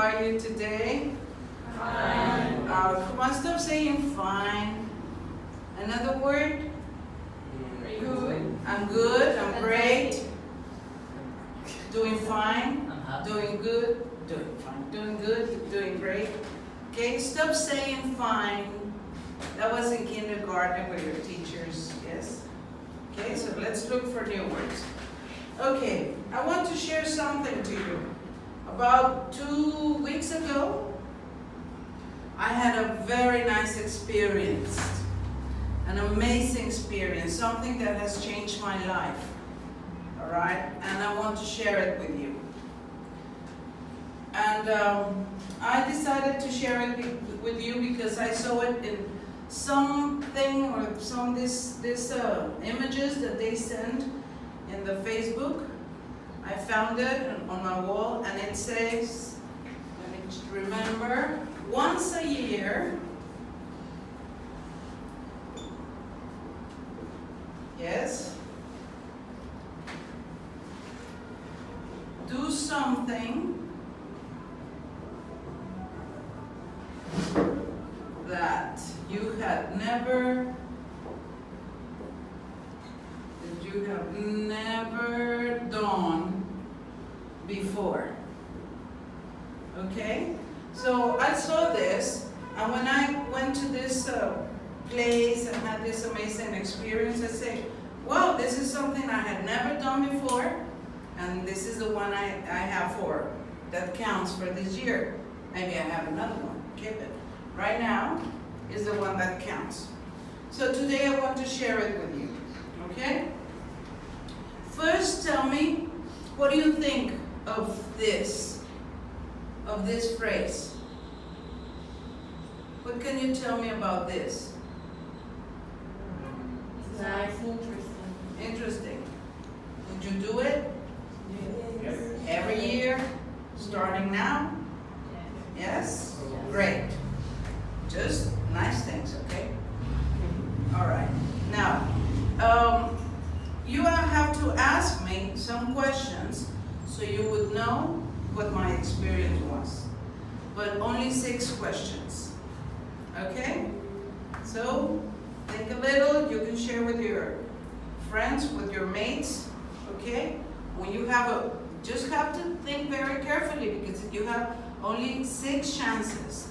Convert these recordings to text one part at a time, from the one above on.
are you today? Fine. Come on, stop saying fine. Another word? Good. I'm good, I'm great. Doing fine, doing good, doing fine, doing good, doing great. Okay, stop saying fine. That was in kindergarten with your teachers, yes? Okay, so let's look for new words. Okay, I want to share something to you. About 2 weeks ago, I had a very nice experience, an amazing experience, something that has changed my life. All right, and I want to share it with you. And I decided to share it with you because I saw it in something or this images that they send in the Facebook. I found it on my wall, and it says, let me just remember, once a year, yes, do something that you had never done before. Okay? So I saw this, and when I went to this place and had this amazing experience, I said, wow, this is something I had never done before, and this is the one I have that counts for this year. Maybe I have another one, keep it. Right now is the one that counts. So today I want to share it with you, okay? First, tell me, what do you think of this phrase? What can you tell me about this? It's nice, interesting. Interesting. Would you do it? Yes. Every year, starting now? Yes? Great. Just nice things, okay? All right. Now, you have to ask me some questions so you would know what my experience was. But only 6 questions. Okay? So, think a little. You can share with your friends, with your mates. Okay? When you just have to think very carefully, because you have only 6 chances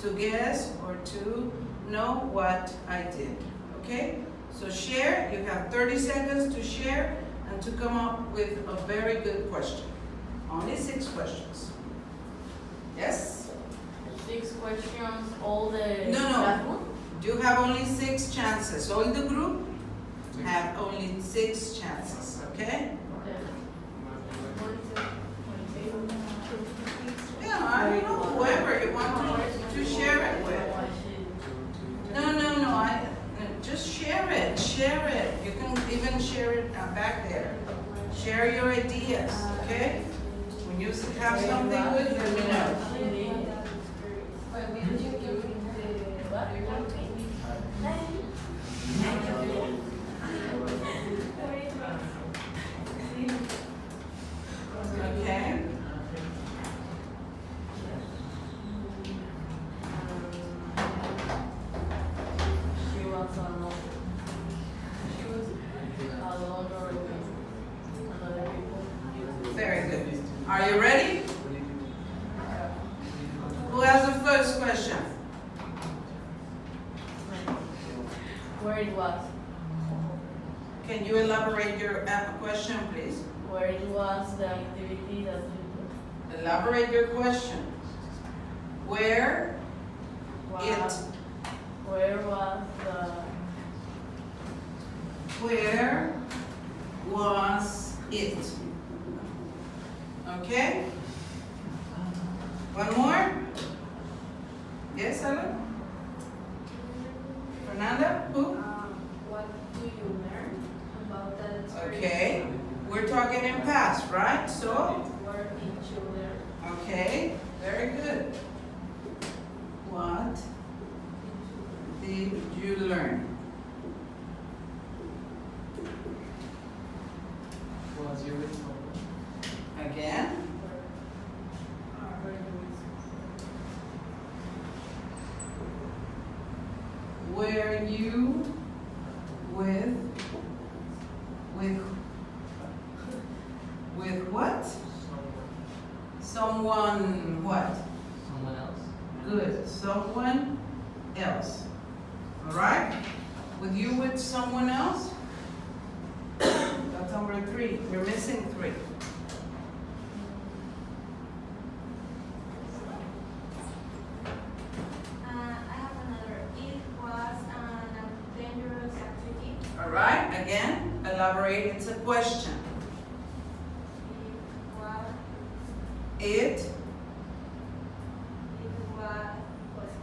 to guess or to know what I did. Okay? So share. You have 30 seconds to share and to come up with a very good question. Only 6 questions. Yes? 6 questions, all the No. platform? You have only 6 chances. All the group have only 6 chances. Okay? Yeah, I don't know, whoever you want to share it with. No. Just share it. Share it. You can even share it back there. Share your ideas, okay? When you have something good, let me know. Okay. Very good. Are you ready? Who has the first question? Where it was? Can you elaborate your question, please? Where it was the activity that you did? Elaborate your question. Where Wow. it? Where was the? Where was it? Okay? One more? Yes, Alan? Fernanda? Who? What do you learn about that experience? Okay. We're talking in past, right? So? Where did you learn? Okay. Very good. What did you learn? Was your Again? Where do we were you with what? Someone what? Someone else. Good. Someone else. All right? With you with someone else? That's number 3. You're missing 3. I have another. It was a dangerous activity. All right? Again, elaborate. It's a question. It.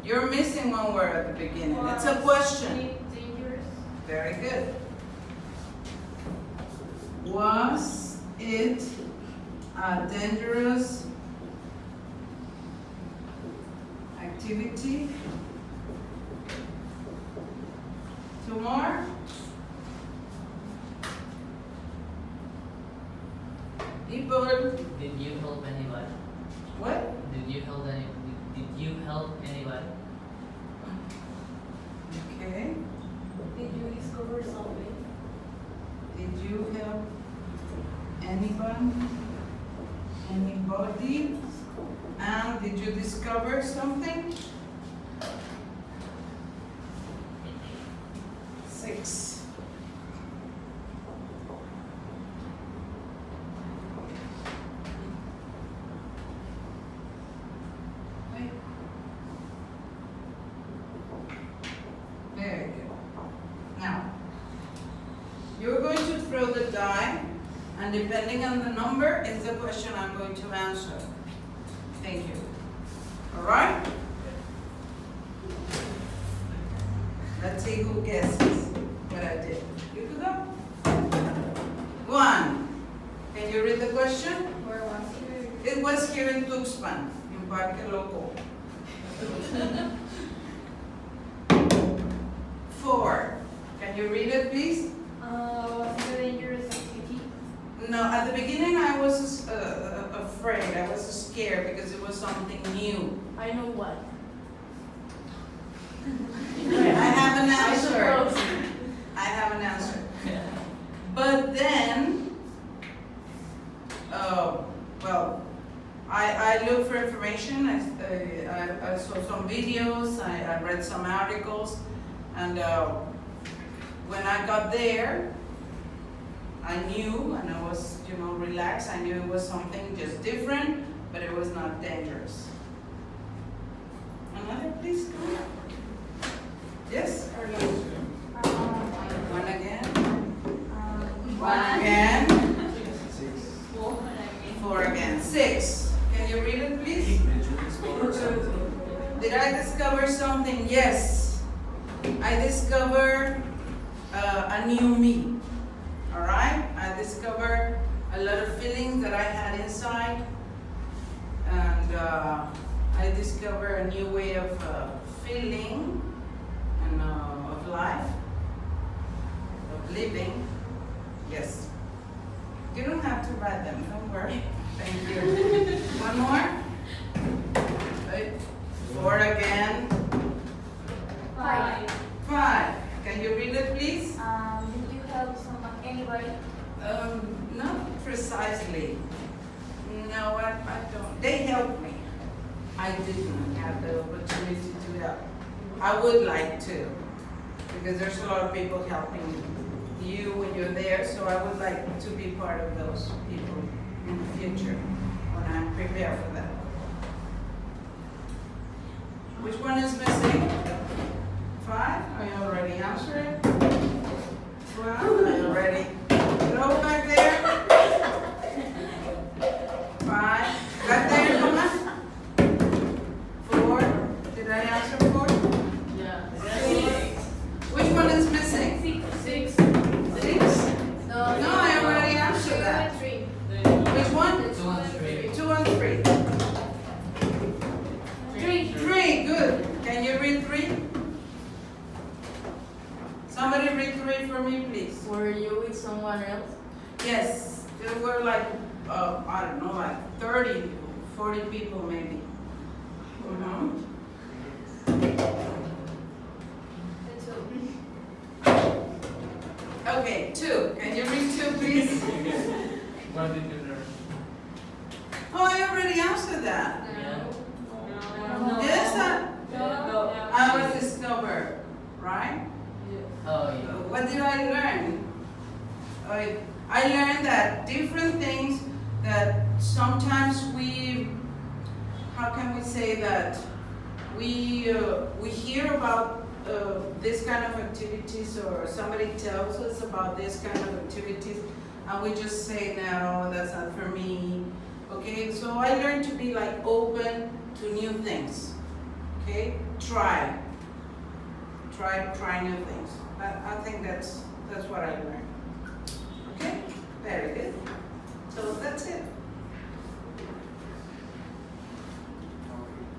You're missing one word at the beginning. It's a question. Dangerous. Very good. Was it a dangerous activity? 2 more. People. Did you help anybody? What? Did you help anybody? Okay. Did you discover something? Did you help anyone? Anybody? And did you discover something? 6. Wait. Very good. Now, you're going to throw the die, and depending on the number is the question I'm going to answer. Thank you. All right? Let's see who guesses what I did. You could go. 1. Can you read the question? Where was it? It was here in Tuxpan, in Parque Loco. 4. Can you read it, please? Was it a dangerous activity? No, at the beginning I was afraid. I was scared because it was something new. I know what. I have an I answer. suppose. I have an answer. But then, well, I looked for information. I saw some videos. I read some articles, and when I got there, I knew, and I was, relaxed. I knew it was something just different, but it was not dangerous. Another, please, go ahead. Yes? One again. One again. 4 again. 6. Can you read it, please? Did I discover something? Yes. I discovered a new me. All right? I discovered a lot of feelings that I had inside. And I discovered a new way of feeling and of life, of living. Yes. You don't have to write them, don't worry. Thank you. One more. Right. 4 again. 5. 5. Can you read it, please? Did you help anybody? Not precisely. No, I don't. They helped me. I didn't have the opportunity to help. I would like to, because there's a lot of people helping you when you're there, so I would like to be part of those people in the future when I'm prepared for that. Which one is missing? 5? I already answered it. 12? I already. Go back there. 5. Back there, come on. 4. Did I answer 4? Yeah. 6. Which one is missing? 6. 6? No, I already answered that. 3. Which one? 2 and 3. 2 and 3. 3, good. Can you read 3? Somebody read 3 for me, please. Were you with someone else? Yes, there were like, I don't know, like 30, 40 people maybe. The 2. What did you learn? Oh, I already answered that. Yeah. No. Yes, No. I was discovered, right? Oh, yeah. What did I learn? I learned that different things that sometimes we, how can we say that, we hear about this kind of activities, or somebody tells us about this kind of activities, and we just say, no, that's not for me. Okay, so I learned to be like open to new things. Okay, try new things. I think that's what I learned. Okay, very good. So that's it.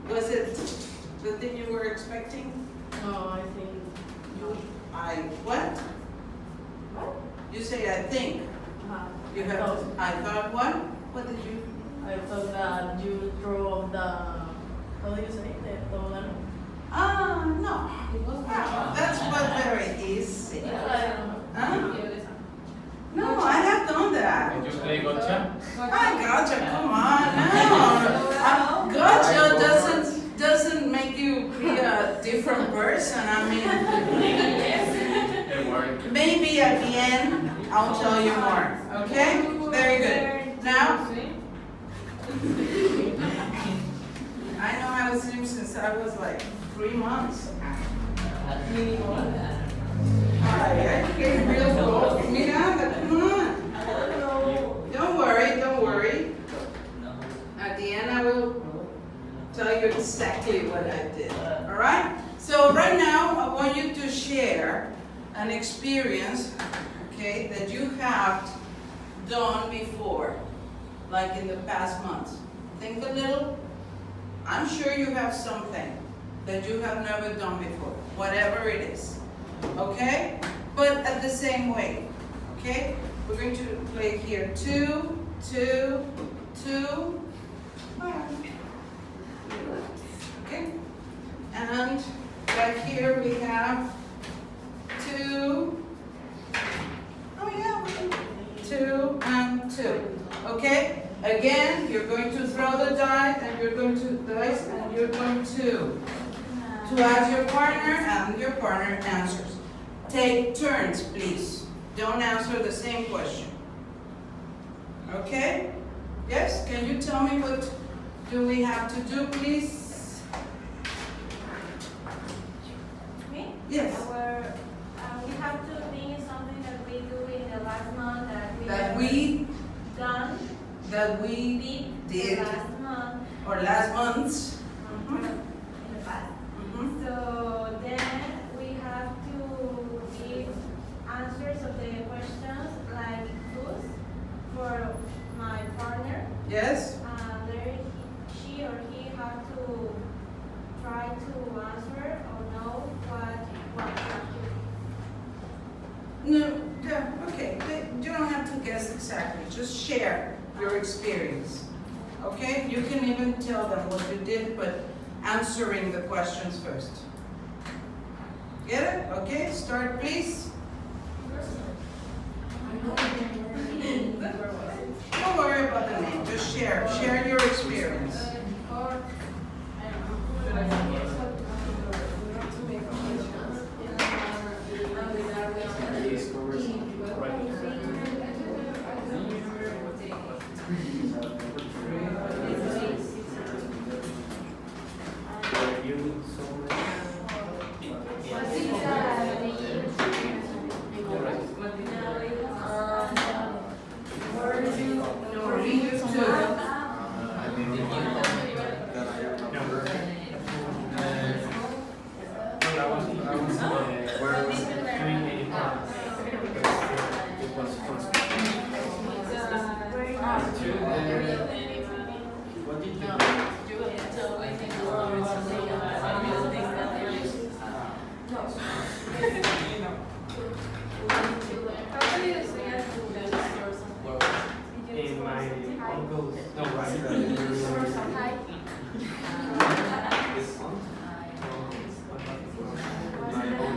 Was it the thing you were expecting? No, I think you. What? What? You say I think. You I have. thought- I thought what? What did you? I thought that you draw the. How do you say it? The one. No. That's what very easy. Huh? No, I have done that. Did you play gotcha? I gotcha. Come on, no. Gotcha doesn't make you be a different person. I mean, It worked. maybe at the end I'll tell you more. Okay? Very good. Now, I know how to swim since I was like 3 months. I get real cold. Miranda, come on. Don't worry. No. At the end I will tell you exactly what I did. Alright? So right now I want you to share an experience, okay, that you have done before, like in the past months. Think a little. I'm sure you have something that you have never done before, whatever it is. Okay? But at the same way. Okay? We're going to play here 2, 2, 2. Okay? And back here we have 2. Oh yeah, 2 and 2. Okay? Again, you're going to throw the dice and you're going to ask your partner, and your partner answers. Take turns, please. Don't answer the same question. Okay? Yes? Can you tell me what do we have to do, please? Me? Yes. We have to think something that we do in the last month That we done did the last month or last months. in the past. Mhm. So then we have to give answers of the questions like who's for my partner. Yes? There she or he have to try to answer or know what activity. No, yeah, okay. You don't have to guess exactly. Just share your experience. Okay? You can even tell them what you did, but answering the questions first. Get it? Okay, start please. Don't worry about the name, just share. Share your experience. In my uncle's, no, right, this one. My own.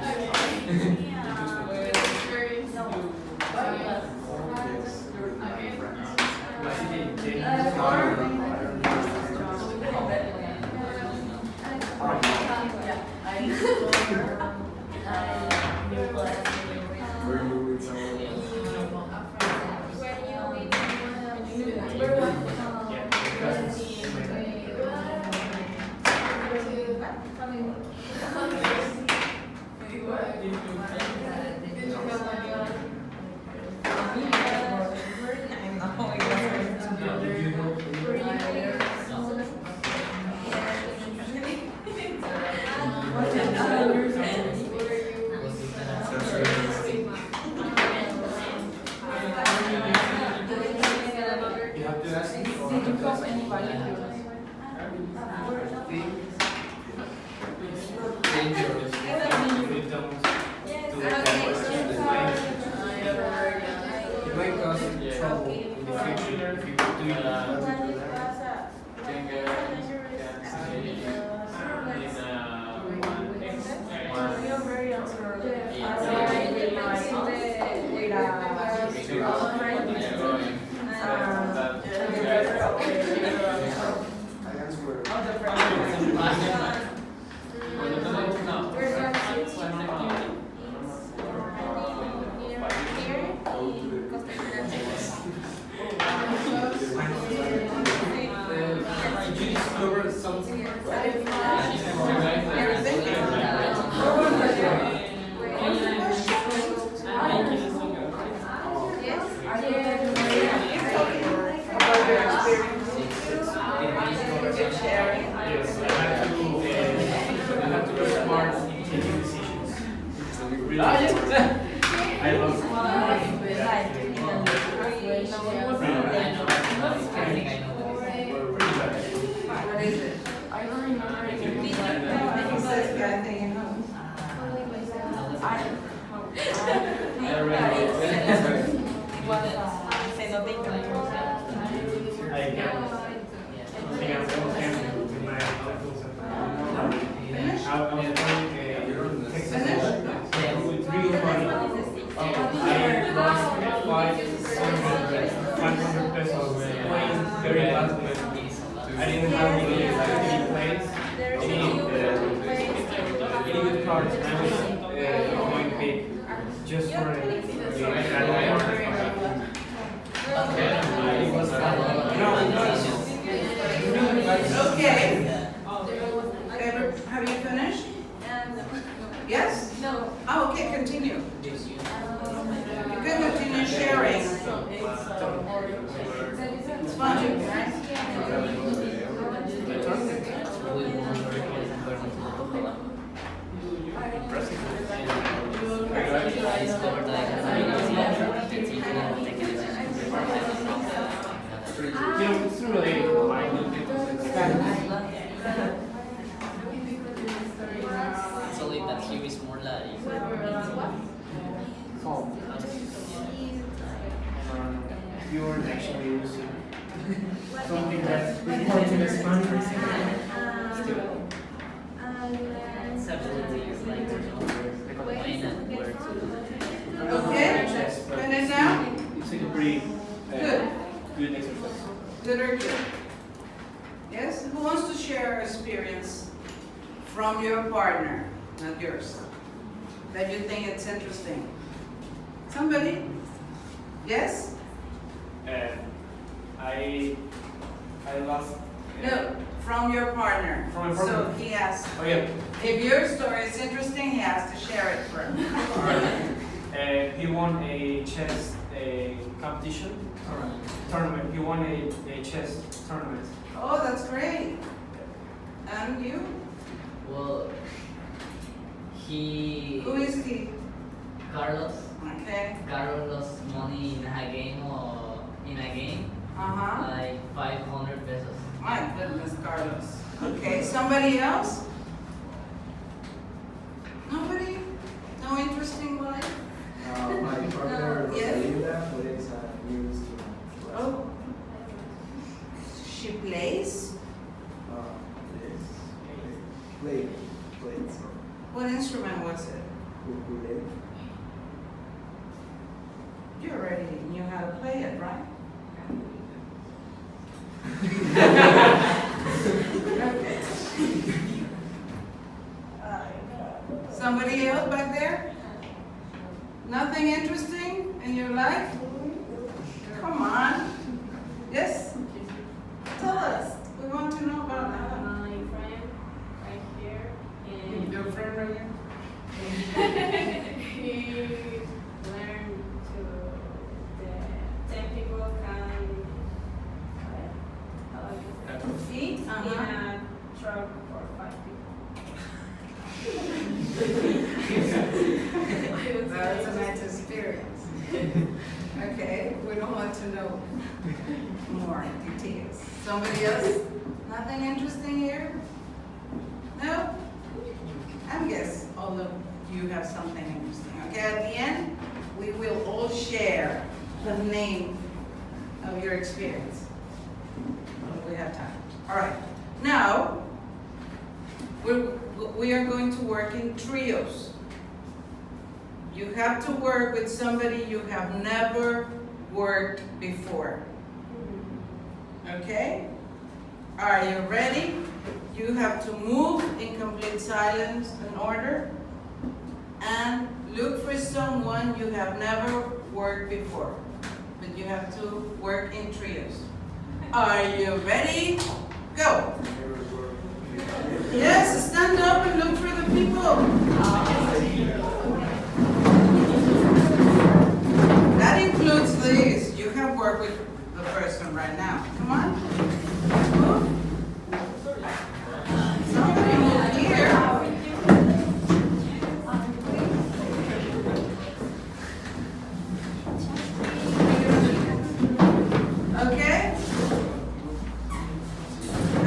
something? You're thinking. About your experience, sharing. Yes, I have to be smart in taking decisions. Really smart. I love that. What is it? I don't remember it. He says bad thing in home. I didn't have any plays, any good cards, and I was going big just for it. Okay. Have you finished? Yes? No. Oh, okay, continue. You can continue sharing. It's fun, right? It's really minded because it's So like that here is more like you're actually using something that's important in Spanish. ability is like when and where to. Okay, finish now? It's like a pretty Good. good exercise. Good or good? Yes? Who wants to share experience from your partner, not yours, that you think it's interesting? Somebody? Yes? I lost. No, from your partner. From my So partner. he has, Oh yeah. if your story is interesting, he has to share it for him. He won a chess competition tournament. He won a chess tournament. Oh, that's great. And you? Well, he Who is he? Carlos. Okay. Carlos lost money in a game Uh-huh. like 500 pesos. My goodness, Carlos. Okay, somebody else? Nobody? No interesting life? My partner Yes. Rosalinda plays a new instrument. Oh. She plays? Yes. Plays. What instrument was it? Ukulele. You already knew how to play it, right? Okay. Somebody else back there? Nothing interesting in your life? Come on. Yes? Tell us. We want to know about that. My friend right here, and Your friend right here? he learned to the 10 people can Eat? in a truck for 5 people. That's a nice experience. Okay, we don't want to know more details. Somebody else? Nothing interesting here? No? I guess all of you have something interesting. Okay, at the end, we will all share the name of your experience. If we have time. All right. Now, we are going to work in trios. You have to work with somebody you have never worked before. Okay? Are you ready? You have to move in complete silence and order and look for someone you have never worked before, but you have to work in trios. Are you ready? Go! Never worked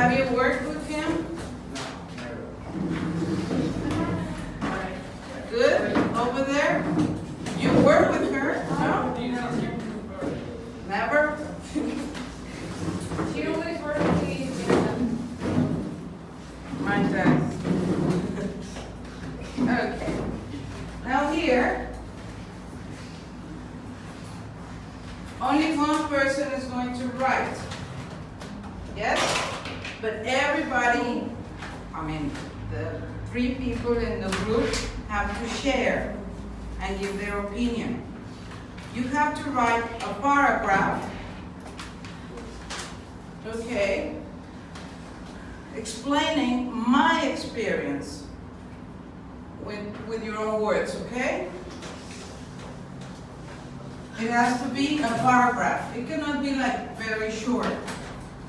Have you worked with him? Good. Over there? You work with her? No? Never? She always works with My desk. Okay. Now here, only one person is going to write. Yes? But everybody, I mean, the 3 people in the group have to share and give their opinion. You have to write a paragraph, okay, explaining my experience with your own words, okay? It has to be a paragraph. It cannot be like very short.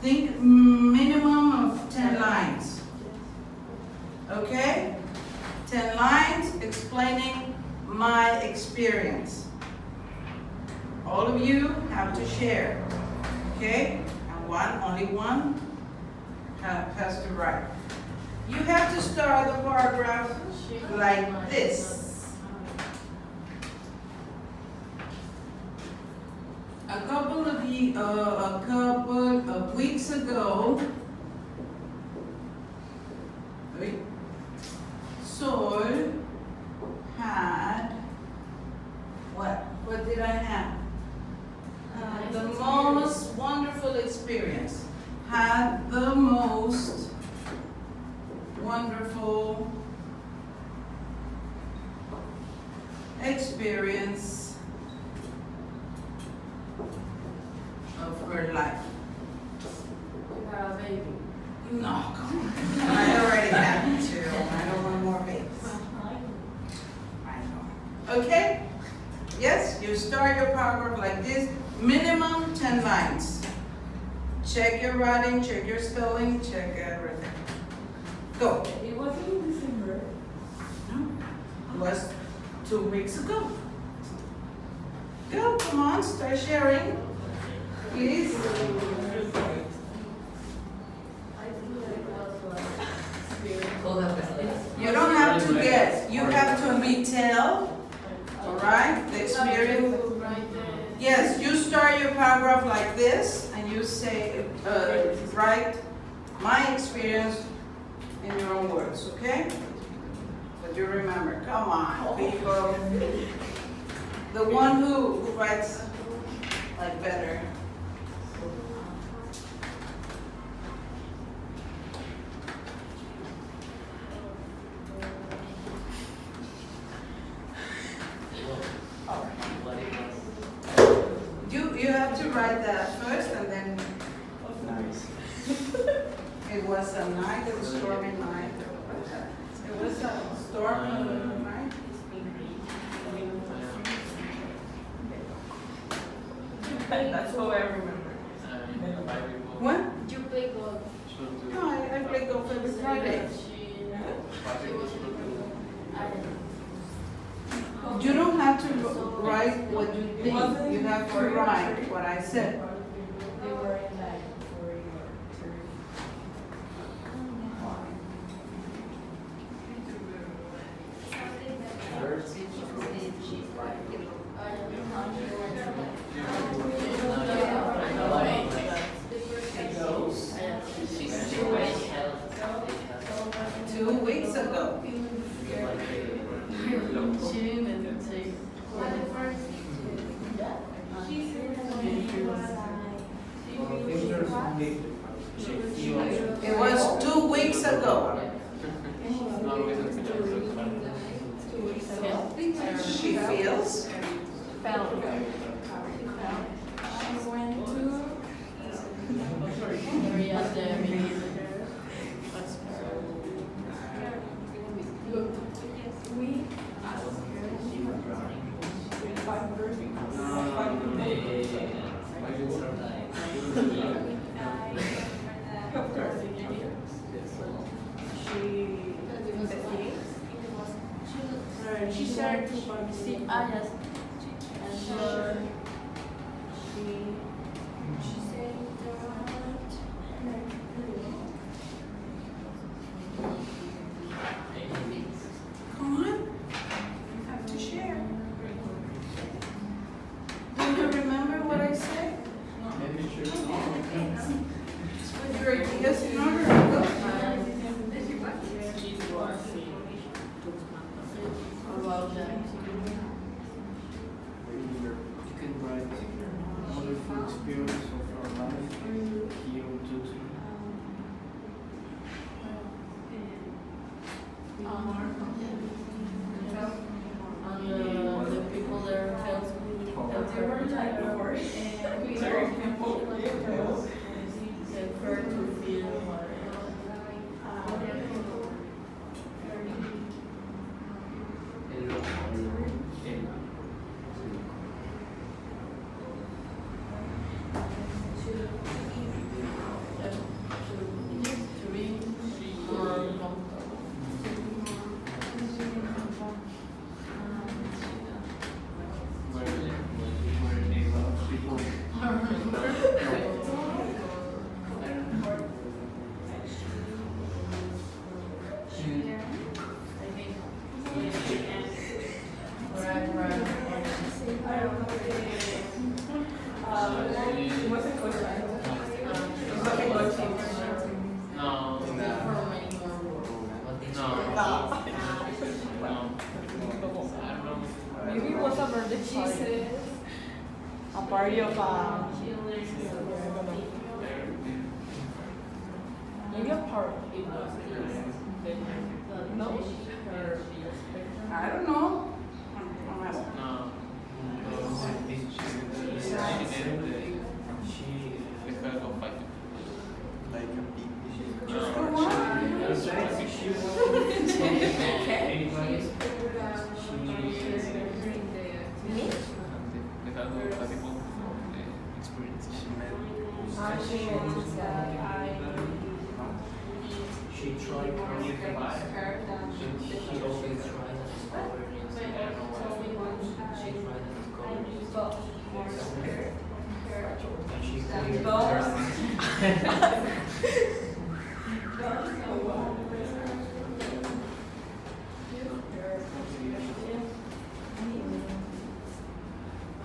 Think minimum of 10 lines. Okay? 10 lines explaining my experience. All of you have to share. Okay? And only one has to write. You have to start the paragraph like this. A couple of weeks ago, Sol had what? What did I have? The most wonderful experience. Had the most wonderful experience of her life. You have a baby. No, come on. I already have 2. I don't want more babies. I know. Okay? Yes, you start your paragraph like this. Minimum 10 lines. Check your writing, check your spelling, check everything. Go. It wasn't in December. No, it was 2 weeks ago. Go, come on, start sharing. Please. You don't have to guess. You have to retell, all right, the experience. Yes, you start your paragraph like this, and you say, write my experience in your own words, okay? But you remember, come on, people. The one who writes like better. You have to write that first, and then Nice. it was a night, it was a stormy night. It was a stormy night. That's how I remember. What? You play golf. No, I play golf every Friday. You don't have to write what you think. You have to write what I said. They were in like for your Two weeks ago. She didn't take. It was 2 weeks ago. She feels. She went to Maria de she shared see yes. And she said And the people there felt prefer to feel water. To be more comfortable. Where they love people. No. Maybe it was a birthday party. A party of maybe a party. No? I don't know. Like a big She tried to get the vibe. She always tries to discover new things. I don't know why. She tries to discover new things. And she's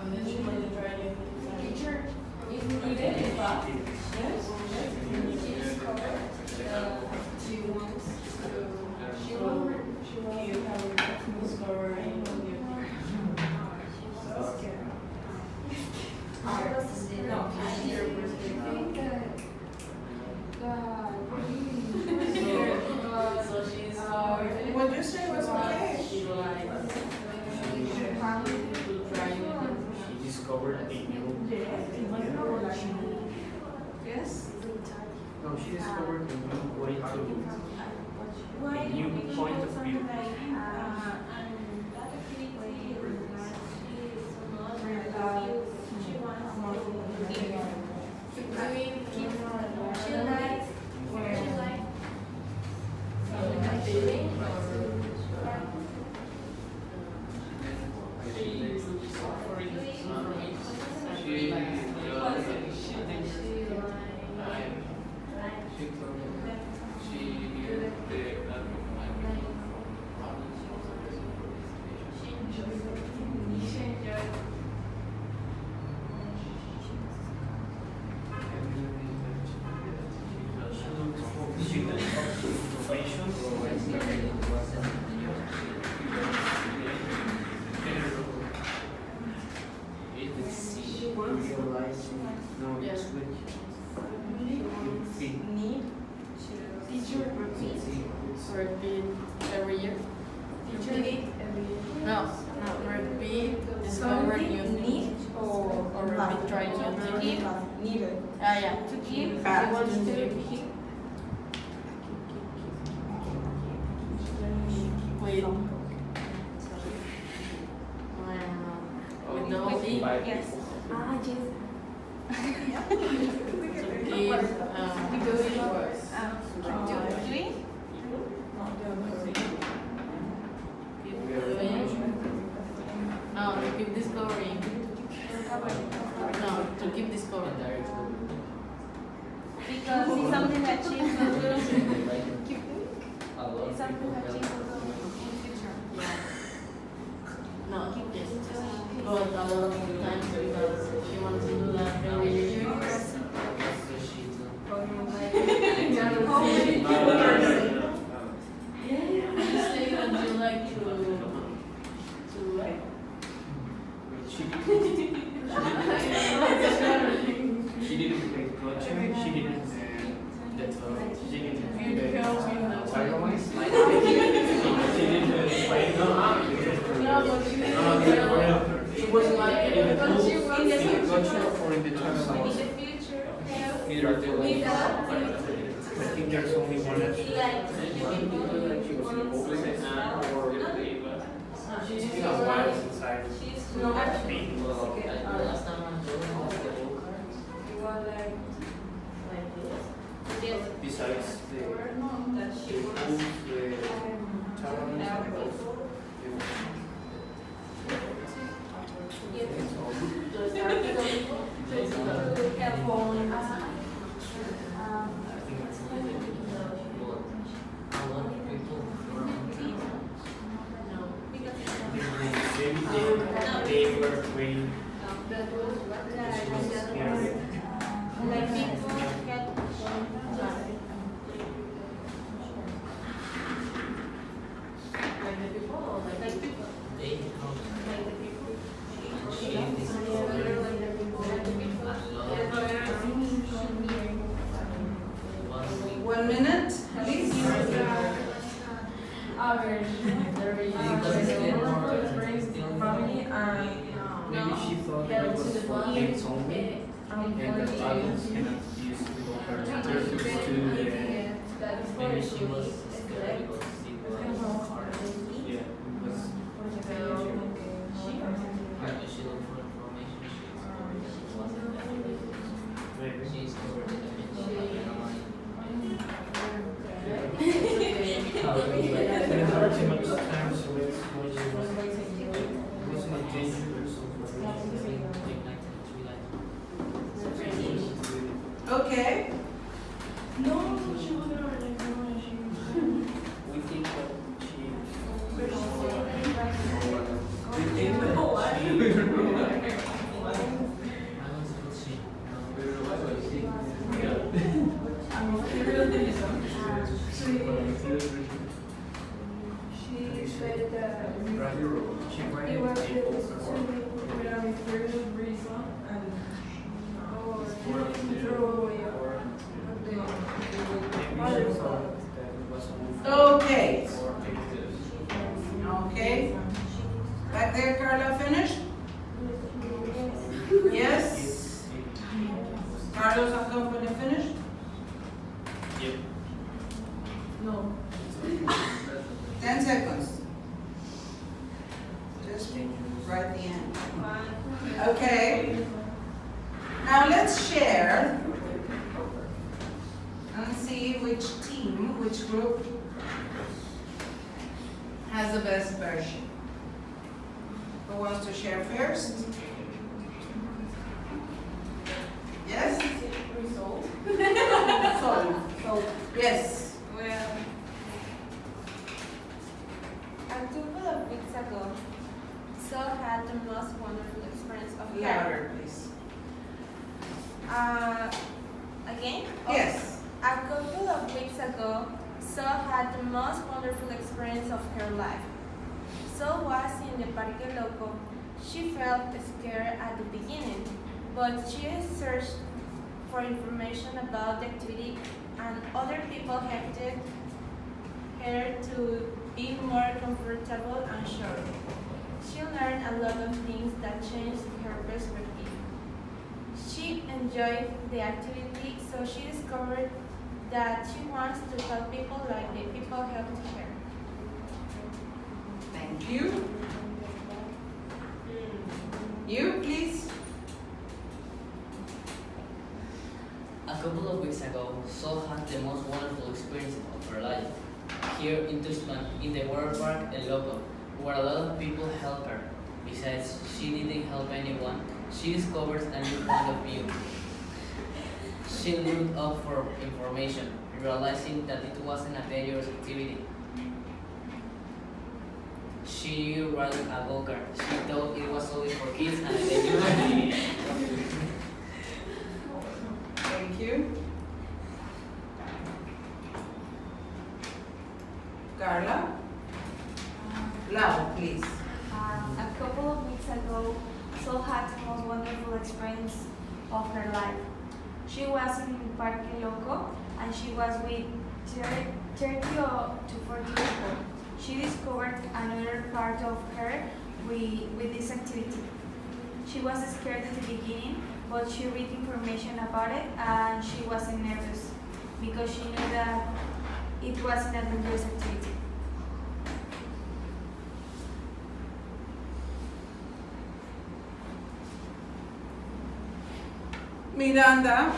And then she wanted to try new things. Teacher, if needed, but she wants to, she wants Discovering new things. no, I think So she's What you say was okay. she likes to try new things. She discovered a new. Yes? No, she discovered a new way to. why A new we point do of something view. like and that activity she wants to keep she likes Feeling Yes. need teacher repeat every year. No, repeat, discover new things, or repeat try new things. needed Yeah. to keep Fast. she wants to keep With no E. yes To keep discovering. No, to keep discovering. because it's something that she will do A lot of it's something people that she feel will do in future No, yes. But a lot of times because she wants to do that every year. You say that you like to like. She didn't play culture. She didn't. That's all. that she was. They were waiting. Like people get They helped like the people. and she discovered a lot of1 minute, please. Family and Maybe she thought that it was for kids only, and the adults cannot use to go her to maybe she was scared because she was hard. yeah, because When she looked for information, she discovered that it wasn't that way. maybe. She discovered that it was There are too much time, so it's wasn't a danger or something. Okay. We think that she. We think that she said that she it went was people without mysterious reason and throw away the maybe she thought that it was Okay. or maybe Okay. Back there, Carla, finished? Yes? Carlos and company finished? no. 10 seconds. Just right the end. Okay. Now let's share and see which team, which group has the best version. Who wants to share first? Yes? Result. Yes. Well, a couple of weeks ago, Saul had the most wonderful experience of her. Louder, please. Again? Yes. A couple of weeks ago, Saul had the most wonderful experience of her life. Saul was in the Parque Loco. She felt scared at the beginning, but she searched for information about the activity, and other people helped her to be more comfortable and sure. She learned a lot of things that changed her perspective. She enjoyed the activity, so she discovered that she wants to help people like the people helped her. Thank you. You, please. A couple of weeks ago, Sol had the most wonderful experience of her life. Here in Tuxpan, in the water park El Loco, where a lot of people helped her. Besides, she didn't help anyone. She discovered a new point of view. She looked up for information, realizing that it wasn't a dangerous activity. She rode a go-kart. She thought it was only for kids and a dangerous activity. Thank you. Carla? Loud, please. A couple of weeks ago, Sol had the most wonderful experience of her life. She was in Parque Loco and she was with 30 to 40 people. She discovered another part of her with this activity. She was scared at the beginning, but she read information about it and she wasn't nervous because she knew that it was an adventurous activity. Miranda.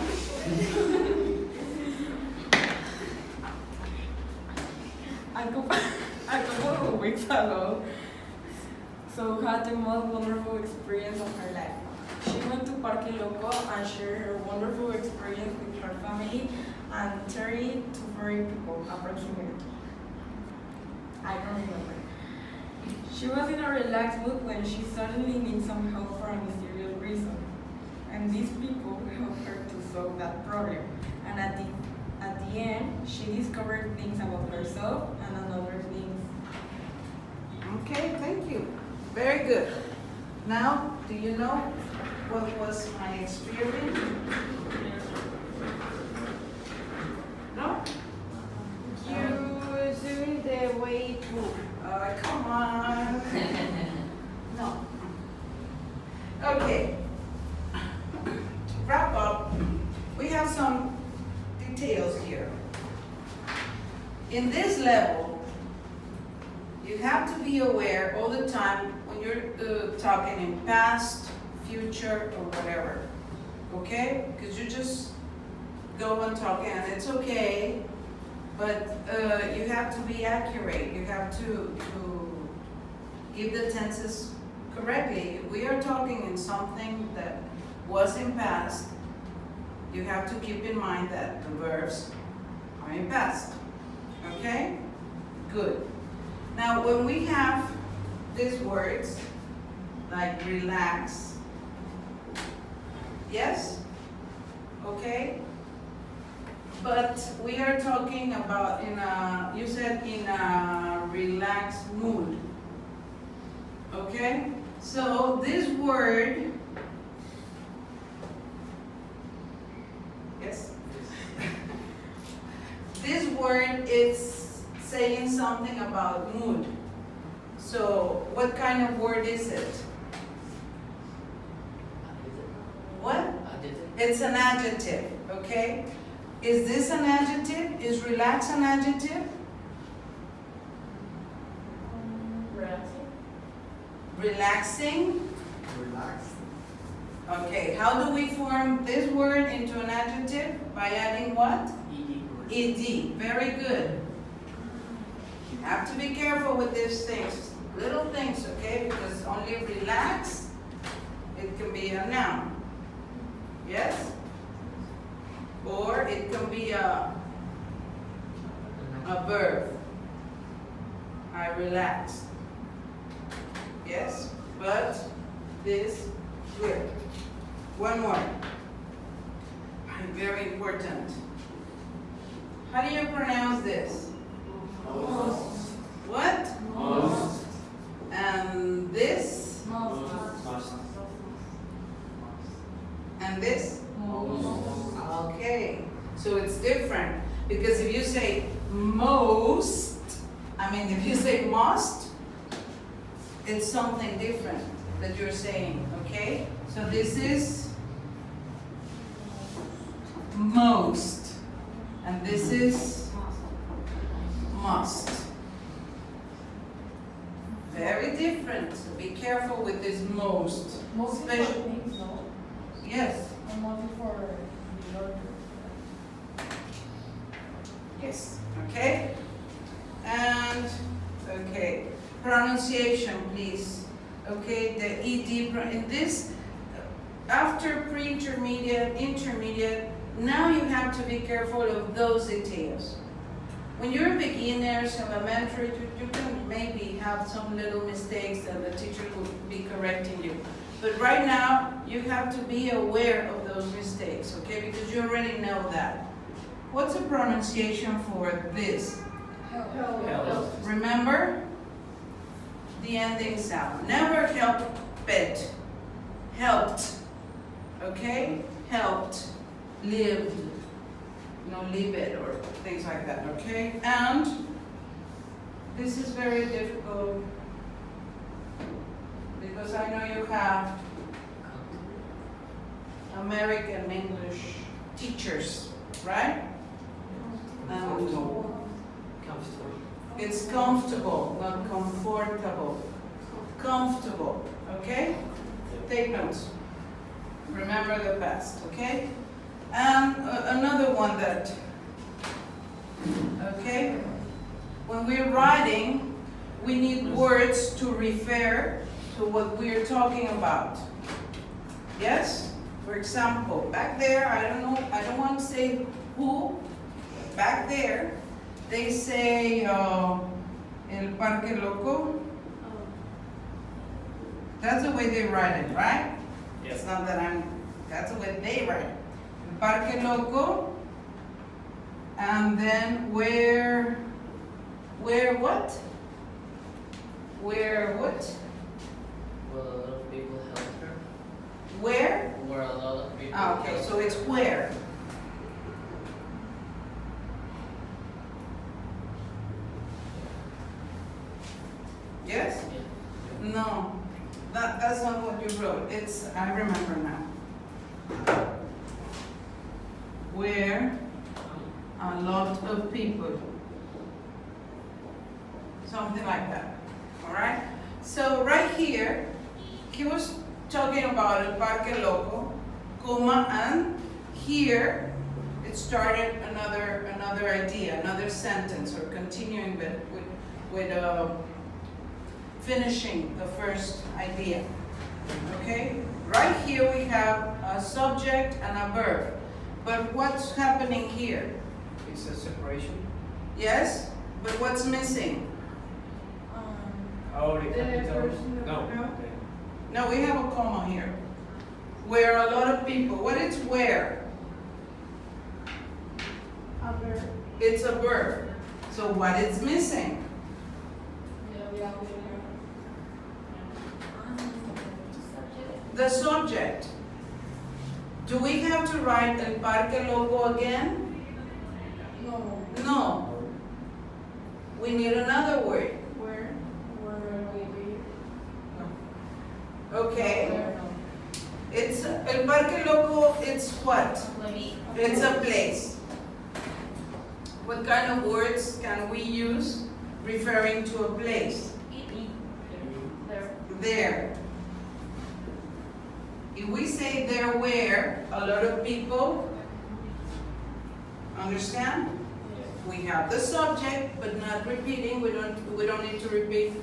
a couple of weeks ago, so had the most wonderful experience of her life. She went to Parque Loco and shared her wonderful experience with her family and 30 to 40 people approximately. I don't remember. She was in a relaxed mood when she suddenly needed some help for a mysterious reason. And these people helped her to solve that problem. And at the end, she discovered things about herself and another things. Okay, thank you. Very good. Now, do you know what was my experience? No? You doing the way move. Come on. No. Okay. To wrap up, we have some details here. In this level, you have to be aware all the time when you're talking in past, future, or whatever. Okay? Because you just go on talking, and it's okay, but you have to be accurate. You have to give the tenses correctly. If we are talking in something that was in past, you have to keep in mind that the verbs are in past. Okay? Good. Now, when we have these words, like relax, yes? Okay? But we are talking about you said in a relaxed mood. Okay? So this word, yes? This word is saying something about mood. So what kind of word is it? What? It's an adjective, okay? Is this an adjective? Is relax an adjective? Relaxing? Relaxed. Okay, how do we form this word into an adjective? By adding what? Ed. Very good. You have to be careful with these things, little things, okay? Because only relax, it can be a noun. Yes? Or it can be a verb. I relax. Yes? But this will. One more. Very important. How do you pronounce this? Most. What? Most. And this? Most. And this? Most. Okay. So it's different. Because if you say most, if you say must, it's something different that you're saying, okay? So this is most, and this is must. Very different, so be careful with this most. Mostly for Especially- things, no? Yes, And mostly for the order. yes, okay? And, okay, pronunciation, please. Okay, the ED, in this, after pre-intermediate, intermediate, now you have to be careful of those details. When you're beginners, elementary, you can maybe have some little mistakes and the teacher will be correcting you. But right now, you have to be aware of those mistakes, okay? Because you already know that. What's the pronunciation for this? Help. Remember the ending sound. Never help it. Helped. Okay? Helped. Lived. Leave it or things like that. Okay? And this is very difficult because I know you have American English teachers, right? Comfortable. It's comfortable, not comfortable. Comfortable, okay? Take notes. Remember the past, okay? And another one that, okay? when we're writing, we need words to refer to what we're talking about. Yes? For example, back there, I don't know, I don't want to say who, back there, they say El Parque Loco. That's the way they write it, right? Yes. It's not that that's the way they write it. El Parque Loco, and then where what? Where what? Well, a lot of people helped her. Where? Where a lot of people Ah, okay, helped so her. it's where. Yes? Yeah. No, that's not what you wrote. It's, I remember now. Where a lot of people. Something like that. All right? So right here, he was talking about El Parque Loco, comma, and here it started another idea, another sentence, or continuing with finishing the first idea. Okay? Right here we have a subject and a verb. But what's happening here? It's a separation. Yes? But what's missing? Oh, the The capital. person- No. no. No, we have a comma here. Where a lot of people. What is where? It's a verb. So what is missing? The subject. Do we have to write El Parque Loco again? No. No. We need another word. Where? Okay. It's El Parque Loco, it's what? It's a place. What kind of words can we use referring to a place? There. If we say there were a lot of people, understand? We have the subject, but not repeating. We don't need to repeat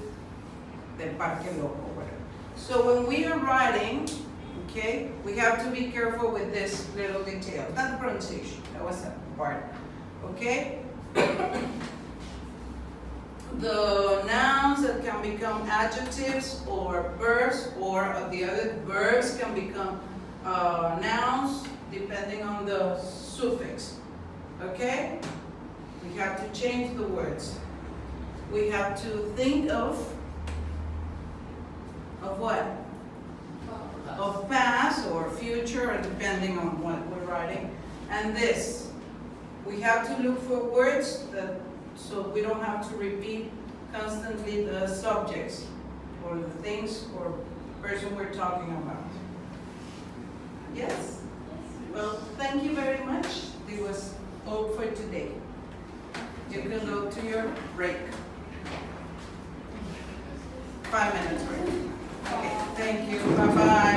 the Parque Loco, whatever. So when we are writing, okay, we have to be careful with this little detail. Not the pronunciation, that was a part. Okay? The nouns that can become adjectives or verbs, or the other verbs can become nouns depending on the suffix. Okay? We have to change the words. We have to think of what? Of past or future, depending on what we're writing. And this, we have to look for words that, so we don't have to repeat constantly the subjects or the things or person we're talking about. Yes? Well, thank you very much. It was all for today. You can go to your break. 5 minutes break. Okay, thank you. Bye-bye.